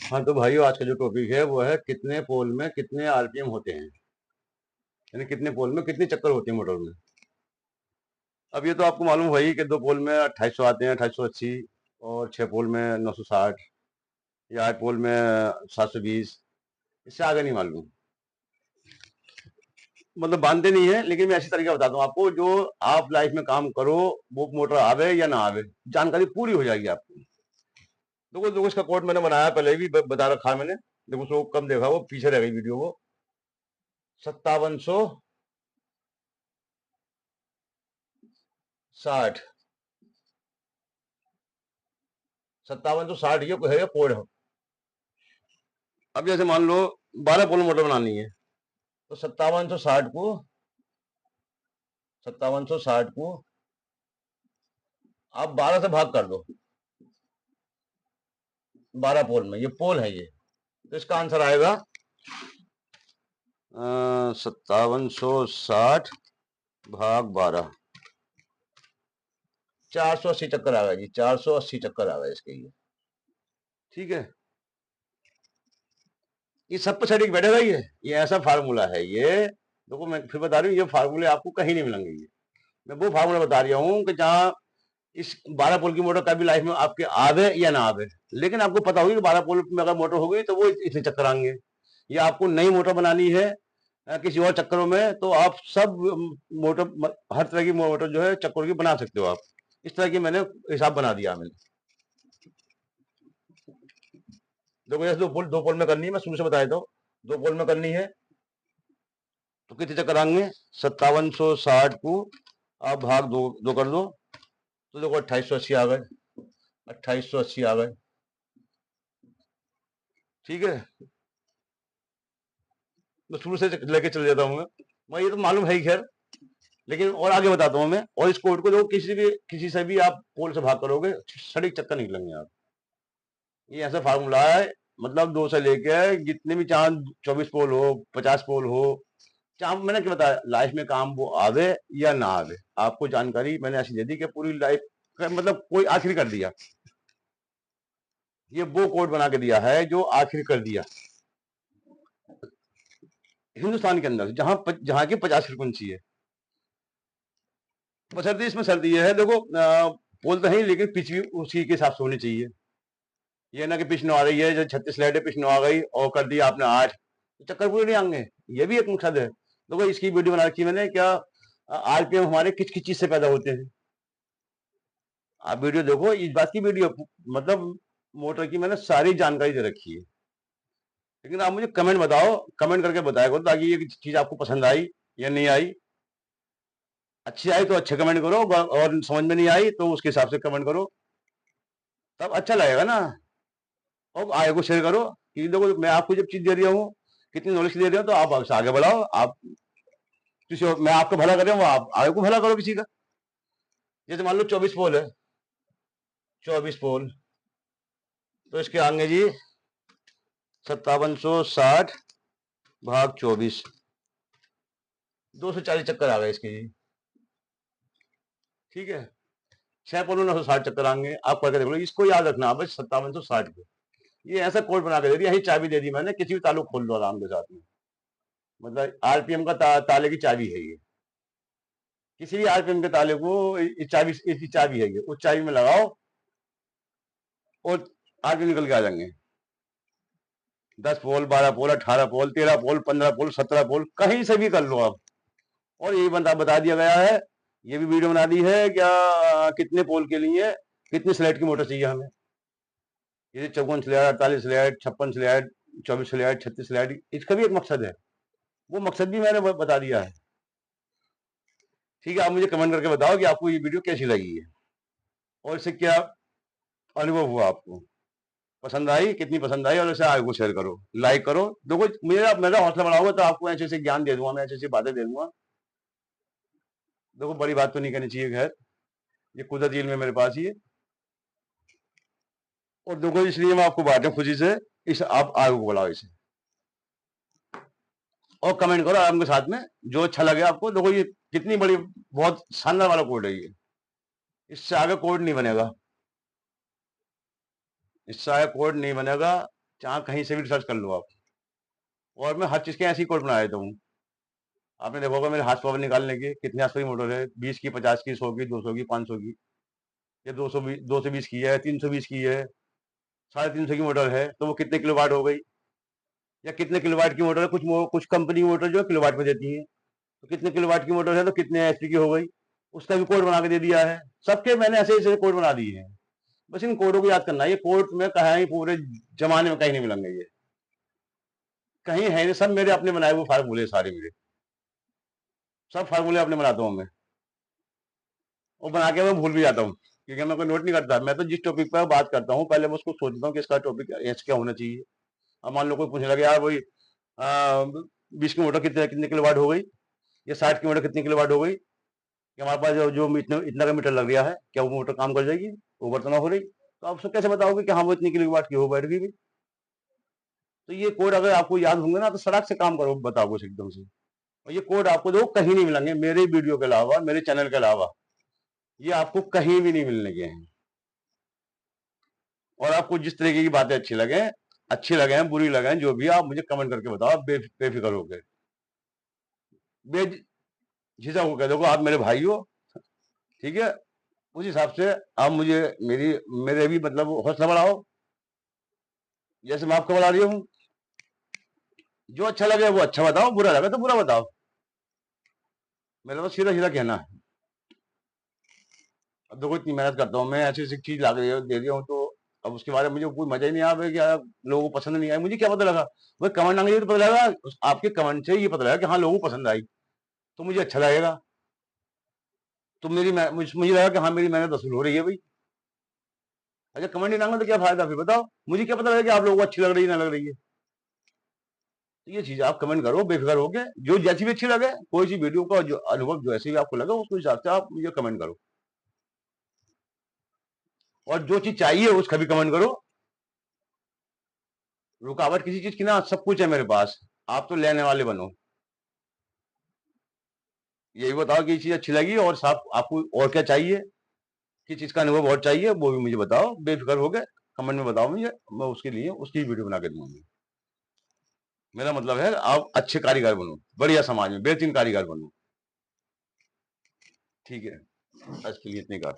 हाँ तो भाइयों, आज का जो टॉपिक है वो है कितने पोल में कितने आरपीएम होते हैं, यानी कितने पोल में कितने चक्कर होते हैं मोटर में। अब ये तो आपको मालूम भाई कि दो पोल में 2800 आते हैं, 2880, और छह पोल में 960, या आठ पोल में 720। इससे आगे नहीं मालूम, मतलब बांधते नहीं है। लेकिन मैं ऐसी तरीका बताता हूँ आपको, जो आप लाइफ में काम करो, वो मोटर आवे या ना आवे, जानकारी पूरी हो जाएगी आपको। देखो देखो, इसका कोड मैंने बनाया, पहले भी बता रखा है मैंने। देखो उसको कम देखा, वो पीछे रह गई वीडियो वो। 5760, 5760 ये है कोड। अब जैसे मान लो 12 पोल मोटर बनानी है, तो 5760 को आप 12 से भाग कर दो। 12 पोल में ये पोल है ये, तो इसका आंसर आएगा 5760 भाग 12, 480 चक्कर आ गया जी। 480 चक्कर आ गए इसके ये। ठीक है, ये सब पे सटीक बैठेगा ये ऐसा फार्मूला है ये। देखो मैं फिर बता रही हूँ, ये फार्मूले आपको कहीं नहीं मिलेंगे। ये मैं वो फार्मूला बता रहा हूँ कि जहाँ इस 12 पोल की मोटर कभी लाइफ में आपके आवे या ना आवे, लेकिन आपको पता होगी कि 12 पोल में अगर मोटर हो गई तो वो इतने चक्कर आएंगे। या आपको नई मोटर बनानी है किसी और चक्करों में, तो आप सब मोटर, हर तरह की मोटर जो है चक्कर की बना सकते हो आप। इस तरह की मैंने हिसाब बना दिया मैंने। देखो जैसे दो पोल में करनी है, मैं शुरू से बताया था। दो पोल में करनी है तो कितने चक्कर आएंगे? 5760 को आप भाग दो दो कर दो, तो देखो 2880 आ गए। 2880 आ गए। ठीक है, मैं शुरू से लेके चल जाता हूँ मैं ये तो मालूम है ही खैर। लेकिन और आगे बताता हूँ मैं। और इस कोड को देखो, किसी से भी आप पोल से भाग करोगे, सटीक चक्कर निकलेंगे आप। ये ऐसा फार्मूला है, मतलब दो से लेके जितने भी चांद 24 पोल हो, 50 पोल हो, चाहे मैंने क्या बताया, लाइफ में काम वो आवे या ना आवे, आपको जानकारी मैंने ऐसी दे दी कि पूरी लाइफ का मतलब कोई आखिरी कर दिया। ये वो कोड बना के दिया है जो आखिर कर दिया हिंदुस्तान के अंदर, जहां की 50 फ्रिक्वेंसी है। बशर्ते इसमें सर्दी है, देखो पोल तो है लेकिन पिच भी उसी के हिसाब से होनी चाहिए। ये ना कि पिच आ रही है, जो 36 लाइट है, पिच आ गई और कर दिया आपने 8, तो चक्कर पूरे नहीं आएंगे। ये भी एक मकसद है। देखो इसकी वीडियो बना रखी है मैंने, क्या आरपीएम हमारे किस किस चीज से पैदा होते हैं। आप वीडियो देखो, इस बात की वीडियो, मतलब मोटर की मैंने सारी जानकारी दे रखी है। लेकिन आप मुझे कमेंट बताओ, कमेंट करके बताया करो, ताकि ये चीज आपको पसंद आई या नहीं आई। अच्छी आई तो अच्छे कमेंट करो, और समझ में नहीं आई तो उसके हिसाब से कमेंट करो, तब अच्छा लगेगा ना। और आगे को शेयर करो कि देखो मैं आपको जब चीज दे रहा हूँ, कितनी नॉलेज दे रहा हूँ, तो आप आगे बढ़ाओ। आप किसी और, मैं आपका भला कर रहा हूँ, आप आगे को भला करो किसी का। जैसे मान लो 24 पोल है, 24 पोल, तो इसके आगे जी 5760 भाग 24, 240 चक्कर आ गए इसके जी। ठीक है, छह पोलों 960 चक्कर आएंगे। आप करके देख लो, इसको याद रखना आप, 5760 को। ये ऐसा कोड बना के दे दिया, यही चाबी दे दी मैंने, किसी भी ताल्लुक खोल लो आराम के साथ में। मतलब आरपीएम का ताले की चाबी है ये। किसी भी आरपीएम के ताले को चाबी, इसकी चाबी है ये, उस चाबी में लगाओ और आरपीएम निकल के आ जाएंगे। 10 पोल, 12 पोल, 18 पोल, 13 पोल, 15 पोल, 17 पोल, कहीं से भी कर लो आप। और यही बता दिया गया है, ये भी वीडियो बना दी है क्या, कितने पोल के लिए कितनी स्लेट की मोटर चाहिए हमें। ये 54 slate, 48 slate, 56 slate, 24 slate, 36 slate, इसका भी एक मकसद है। वो मकसद भी मैंने बता दिया है। ठीक है, आप मुझे कमेंट करके बताओ कि आपको ये वीडियो कैसी लगी है, और इससे क्या अनुभव हुआ आपको, पसंद आई, कितनी पसंद आई, और इसे आगे को शेयर करो, लाइक करो। देखो मेरा हौसला बढ़ाओगे तो आपको ऐसे ऐसे ज्ञान दे दूंगा, मैं ऐसी ऐसी बातें दे दूंगा। देखो बड़ी बात तो नहीं करनी चाहिए खैर, ये कुदरती इल्म है मेरे पास ये। और देखो इसलिए मैं आपको बांटू खुशी से, इस आप आगे को बढ़ाओ इसे, और कमेंट करो आराम के साथ में जो अच्छा लगे आपको। देखो ये कितनी बड़ी, बहुत शानदार वाला कोड है ये, इससे आगे कोड नहीं बनेगा, इससे आगे कोड नहीं बनेगा। चाहे कहीं से भी रिसर्च कर लो आप। और मैं हर चीज़ के ऐसे ही कोड बना देता हूँ। आपने देखा होगा मेरे हाथ पावर निकालने के कितने हाथ की मोटर है, 20 की, 50 की, 100 की, 200 की, 500 की, या 220 की है, 320 की है, 350 की मोटर है, तो वो कितने किलोवाट हो गई, या कितने किलोवाट की मोटर है। कुछ कंपनी की मोटर जो है किलोवाट में देती है, तो कितने किलोवाट की मोटर है तो कितने एचपी की हो गई, उसका भी कोड बना के दे दिया है। सबके मैंने ऐसे ऐसे कोड बना दिए हैं। बस इन कोडों को याद करना है। ये कोड में कहीं पूरे जमाने में कहीं नहीं मिलेंगे, ये कहीं है नहीं। सब मेरे अपने बनाए हुए फार्मूले, सारे मेरे सब फार्मूले अपने बनाता हूँ मैं। वो बना के मैं भूल भी जाता हूँ, क्योंकि मैं कोई नोट नहीं करता। मैं तो जिस टॉपिक पर बात करता हूँ पहले मैं उसको सोचता हूँ कि इसका टॉपिक ऐसे क्या होना चाहिए। अब मान लो कोई पूछने लगे यार वही 20 की मोटर कितने कितने किलोवाट हो गई, या 60 की मोटर कितनी किलोवाट हो गई, कि हमारे पास जो जो इतना इतना का मीटर लग रहा है, क्या वो मोटर काम कर जाएगी, ओवर तो ना हो रही। तो आप उसको कैसे बताओगे कि हाँ वो इतनी किलोवाट की हो बैठ गई भी। तो ये कोड अगर आपको याद होंगे ना तो सड़क से काम करो, बताओ कुछ एकदम से। और ये कोड आपको देखो कहीं नहीं मिलेंगे, मेरे वीडियो के अलावा, मेरे चैनल के अलावा ये आपको कहीं भी नहीं मिलने के हैं। और आपको जिस तरीके की बातें अच्छी लगे हैं, बुरी लगे हैं, जो भी, आप मुझे कमेंट करके बताओ। आप बेफिक्र होकर, बेझिझक होकर देखो, आप मेरे भाई हो, ठीक है। उस हिसाब से आप मुझे मेरी मेरे भी मतलब हौसला बढ़ाओ, जैसे मैं आपको बढ़ा रही हूँ। जो अच्छा लगे वो अच्छा बताओ, बुरा लगे तो बुरा बताओ। मेरा तो सीधा सीधा कहना है। अब देखो इतनी मेहनत करता हूँ मैं, ऐसी ऐसी चीज ला के दे दिया हूँ, तो अब उसके बारे में मुझे कोई मजा ही नहीं आया कि यार लोगों को पसंद नहीं आई। मुझे क्या पता लगा, वो कमेंट आएंगे तो पता लगा, आपके कमेंट से ये पता लगा कि हाँ लोगों को पसंद आई, तो मुझे अच्छा लगेगा। तो मुझे लगा कि हाँ मेरी मेहनत वसूल हो रही है भाई। अच्छा कमेंट नहीं आएंगे तो क्या फायदा, फिर बताओ मुझे क्या पता लगा कि आप लोगों को अच्छी लग रही है ना लग रही है। तो ये चीज आप कमेंट करो बेफिक्र होके, जो जैसी भी अच्छी लगे, कोई सी वीडियो का जो अनुभव जो ऐसे भी आपको लगे उसके हिसाब से आप मुझे कमेंट करो। और जो चीज चाहिए उसका भी कमेंट करो। रुकावट किसी चीज की ना, सब कुछ है मेरे पास। आप तो लेने वाले बनो। यही बताओ कि ये चीज अच्छी लगी, और साफ आपको और क्या चाहिए, किस चीज का अनुभव और चाहिए, वो भी मुझे बताओ बेफिक्र हो गए। कमेंट में बताओ मुझे, मैं उसके लिए उसकी वीडियो बना के दूंगा। मेरा मतलब है आप अच्छे कारीगर बनो, बढ़िया समाज में बेहतरीन कारीगर बनो। ठीक है, आज के लिए इतनी बात।